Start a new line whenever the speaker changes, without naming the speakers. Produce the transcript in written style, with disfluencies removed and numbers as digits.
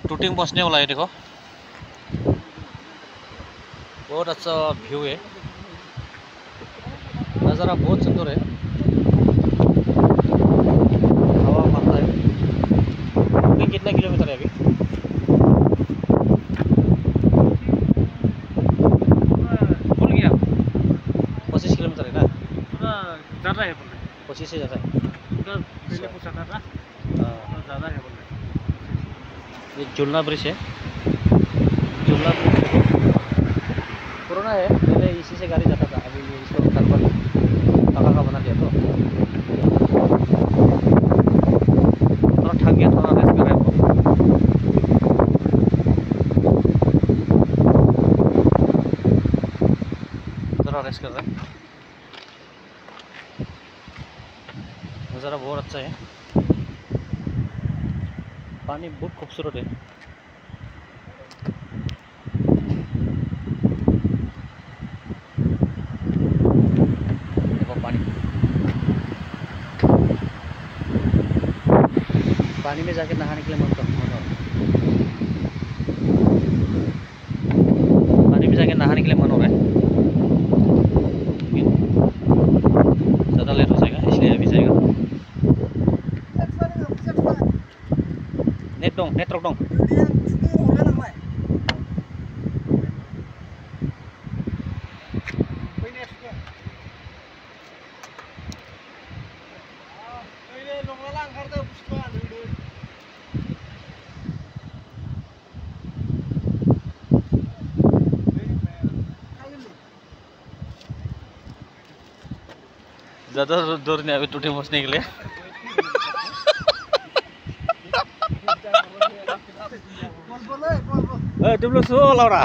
Tooting पहुंचने वाला है। देखो बहुत अच्छा व्यू है, नज़ारा बहुत सुंदर है। हवा मारता है। टूटिंग कितना किलोमीटर है अभी? भूल गया। 25 किलोमीटर है ना?
ज़्यादा है बोल रहे।
25 से ज़्यादा है।
पहले पूछा था ज़्यादा है बोल रहे।
ये झूलना ब्रिज है। झूलना ब्रिज पुराना है, पहले इसी से गाड़ी जाता था। अभी इसको घर पर पका का बना दिया तो थोड़ा थक गया, थोड़ा रेस्ट कर रहे हैं। थोड़ा रेस्ट कर रहे हैं। नज़ारा बहुत अच्छा है, पानी बहुत खूबसूरत है। देखो पानी में जाके नहाने के लिए मन करता है। पानी में जाके नहाने के लिए मन हो रहा है, ज़्यादा लेट हो जाएगा इसलिए अभी जाएगा। नेट रोक dong. ज़्यादा दूर नहीं अभी टूटी पहुँचने के लिए। तुम लोग सो लाउरा